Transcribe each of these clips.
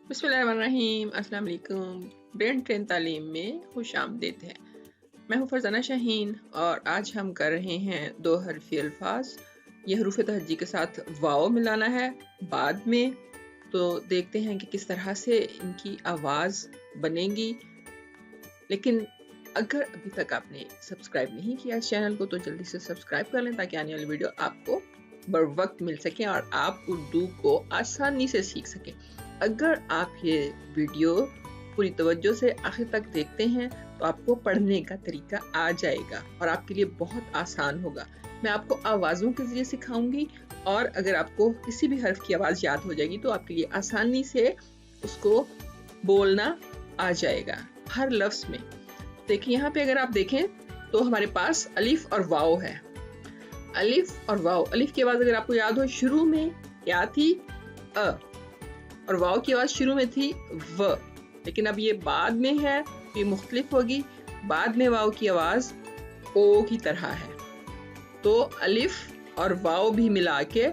बिस्मिल्लाहिर्रहमानिर्रहीम। अस्सलाम वालेकुम। ब्रेन ट्रेन तालीम में खुशामदीद है। मैं हूँ फरजाना शाहीन और आज हम कर रहे हैं दो हरफी अल्फाज। ये हरूफ तहज्जी के साथ वाव मिलाना है बाद में, तो देखते हैं कि किस तरह से इनकी आवाज़ बनेगी। लेकिन अगर अभी तक आपने सब्सक्राइब नहीं किया इस चैनल को तो जल्दी से सब्सक्राइब कर लें ताकि आने वाली वीडियो आपको बर वक्त मिल सके और आप उर्दू को आसानी से सीख सकें। अगर आप ये वीडियो पूरी तवज्जो से आखिर तक देखते हैं तो आपको पढ़ने का तरीका आ जाएगा और आपके लिए बहुत आसान होगा। मैं आपको आवाज़ों के ज़रिए सिखाऊंगी और अगर आपको किसी भी हर्फ की आवाज़ याद हो जाएगी तो आपके लिए आसानी से उसको बोलना आ जाएगा हर लफ्ज़ में। देखिए यहाँ पे अगर आप देखें तो हमारे पास अलिफ और वाव है। अलिफ और वाव, अलिफ की आवाज़ अगर आपको याद हो शुरू में क्या थी, अ, और वाव की आवाज़ शुरू में थी व, लेकिन अब ये बाद में है तो ये मुख्तलिफ होगी। बाद में वाव की आवाज़ ओ की तरह है, तो अलिफ और वाव भी मिला के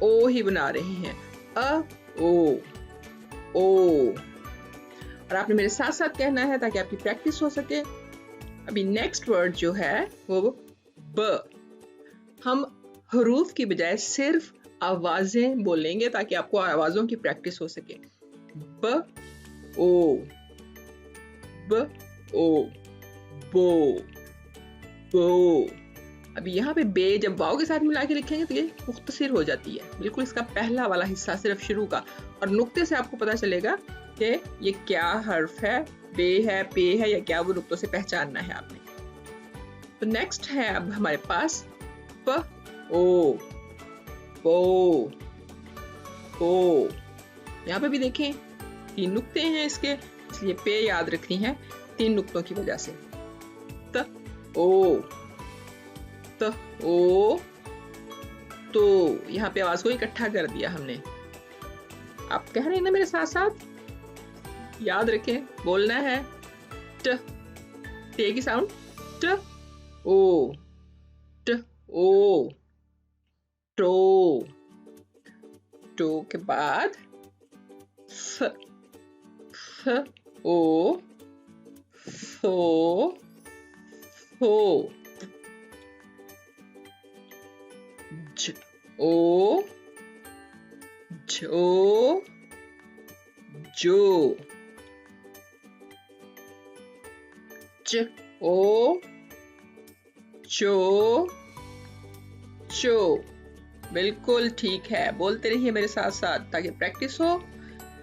ओ ही बना रहे हैं, अ ओ। और आपने मेरे साथ साथ कहना है ताकि आपकी प्रैक्टिस हो सके। अभी नेक्स्ट वर्ड जो है वो ब। हम हरूफ की बजाय सिर्फ आवाजें बोलेंगे ताकि आपको आवाजों की प्रैक्टिस हो सके। ब ओ, ब ओ, बो, बो। अभी यहाँ पे बे जब वाव के साथ मिला के लिखेंगे तो ये मुख्तसर हो जाती है, बिल्कुल इसका पहला वाला हिस्सा सिर्फ शुरू का, और नुक्ते से आपको पता चलेगा कि ये क्या हर्फ है, बे है, पे है या क्या, वो नुक्तों से पहचानना है आपने। तो नेक्स्ट है अब हमारे पास प ओ, पो, पो। यहाँ पे भी देखें 3 नुक्ते हैं इसके, इसलिए पे याद रखनी है 3 नुक्तों की वजह से। त ओ, त ओ, तो यहाँ पे आवाज को इकट्ठा कर दिया हमने। आप कह रहे हैं ना मेरे साथ साथ, याद रखें बोलना है ट, टे की साउंड, ट ओ, ट ओ, टो। टो के बाद फ, फ ओ, फो, फो। ज ओ, जो, जो। च ओ, चो, चो। बिल्कुल ठीक है, बोलते रहिए मेरे साथ साथ ताकि प्रैक्टिस हो।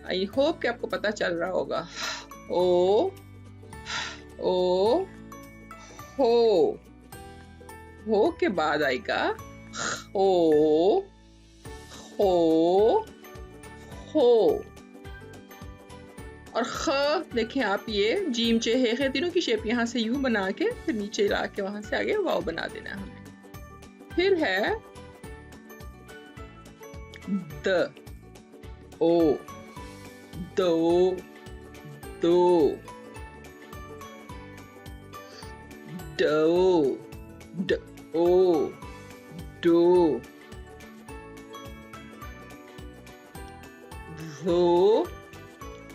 आई होप कि आपको पता चल रहा होगा। ओ, ओ, हो के बाद आएगा हो, हो, हो। और ख देखें आप, ये जीम चे हे तीनों की शेप यहाँ से यूं बना के फिर नीचे ला के वहां से आगे वाव बना देना है हमें। फिर है द ओ, दो, दो, डो, ड ओ, डो, ज़ो,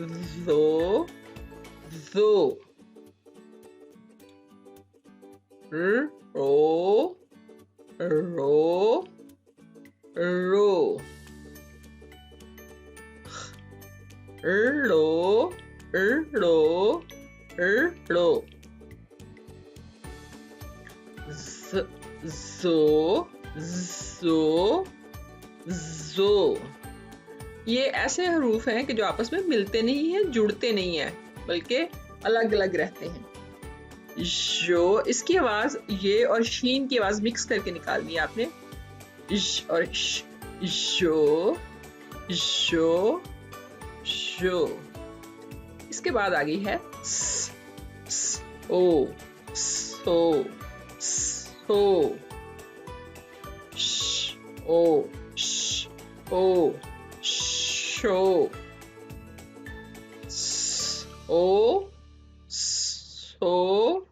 ज़ो, ज़ो। रो, रो, रो। लो, लो, लो। ज़ो, ज़ो, ज़ो। ये ऐसे हरूफ हैं कि जो आपस में मिलते नहीं हैं, जुड़ते नहीं हैं, बल्कि अलग अलग रहते हैं। जो, इसकी आवाज ये और शीन की आवाज मिक्स करके निकालनी है आपने, और जो, जो, जो। इसके बाद आ गई है स, ओ, सो, सो, श, ओ, श, ओ, शो, ओ, सो,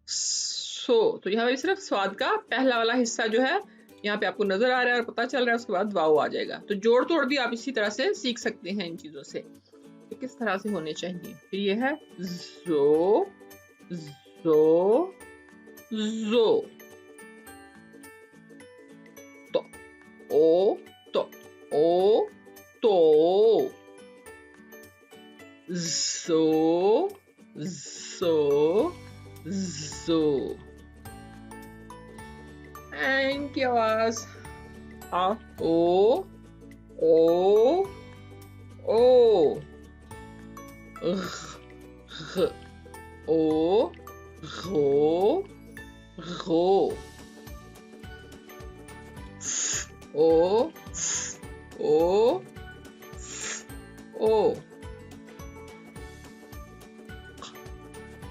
सो। तो यहाँ पे सिर्फ स्वाद का पहला वाला हिस्सा जो है यहाँ पे आपको नजर आ रहा है और पता चल रहा है, उसके बाद वाव आ जाएगा। तो जोड़ तोड़ भी आप इसी तरह से सीख सकते हैं इन चीजों से। ये किस तरह से होने चाहिए। फिर ये है जो, जो, जो, तो, ओ, तो, ओ, तो, zo, zo, zo. And की आवाज आ, ओ, ओ, ओ, घ, ओ, घो, घो, ओ, ओ, ओ,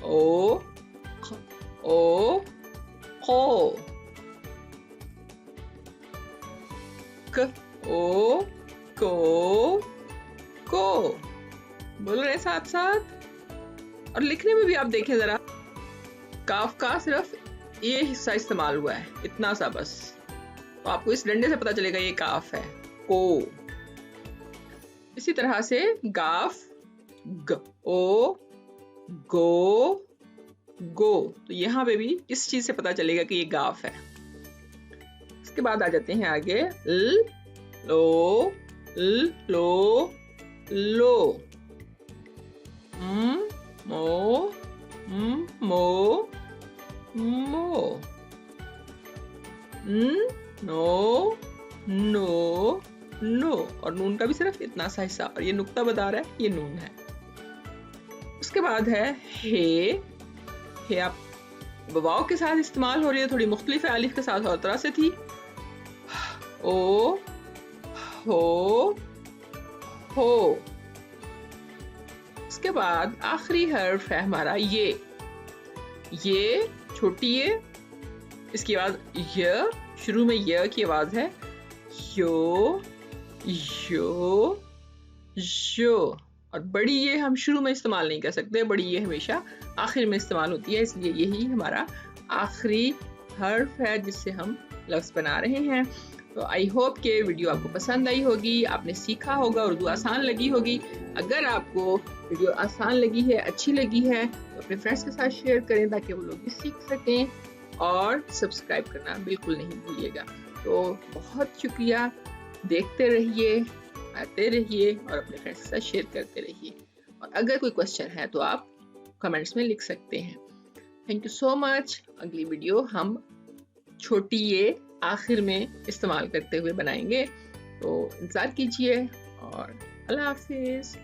ओ, ओ, को, क, ओ, को, बोल रहे साथ साथ। और लिखने में भी आप देखें जरा, काफ का सिर्फ ये हिस्सा इस्तेमाल हुआ है, इतना सा बस, तो आपको इस डंडे से पता चलेगा ये काफ है, को। इसी तरह से गाफ, ग, ओ, गो, गो, तो यहाँ पे भी इस चीज से पता चलेगा कि ये गाफ है। इसके बाद आ जाते हैं आगे, ल, लो, लो, लो, मो, मो, मो, नो, नो, नो, और नून का भी सिर्फ इतना सा हिस्सा, और ये नुक्ता बता रहा है ये नून है। उसके बाद है हे, हे आप वाव के साथ इस्तेमाल हो रही है, थोड़ी मुख्तलिफ है, अलिफ के साथ और तरह से थी। ओ, हो, हो। उसके बाद आखिरी हर्फ है हमारा ये छोटी ये, इसकी आवाज य, शुरू में य की आवाज है, यो, यो, यो, और बड़ी ये हम शुरू में इस्तेमाल नहीं कर सकते, बड़ी ये हमेशा आखिर में इस्तेमाल होती है, इसलिए यही हमारा आखिरी हर्फ है जिससे हम लफ्ज़ बना रहे हैं। तो आई होप कि वीडियो आपको पसंद आई होगी, आपने सीखा होगा, उर्दू आसान लगी होगी। अगर आपको वीडियो आसान लगी है, अच्छी लगी है, तो अपने फ्रेंड्स के साथ शेयर करें ताकि वो लोग भी सीख सकें, और सब्सक्राइब करना बिल्कुल नहीं भूलिएगा। तो बहुत शुक्रिया, देखते रहिए, आते रहिए और अपने फ्रेंड्स के साथ शेयर करते रहिए। और अगर कोई क्वेश्चन है तो आप कमेंट्स में लिख सकते हैं। Thank you so much. अगली वीडियो हम छोटी ये आखिर में इस्तेमाल करते हुए बनाएंगे, तो इंतज़ार कीजिए और अल्लाह हाफिज़।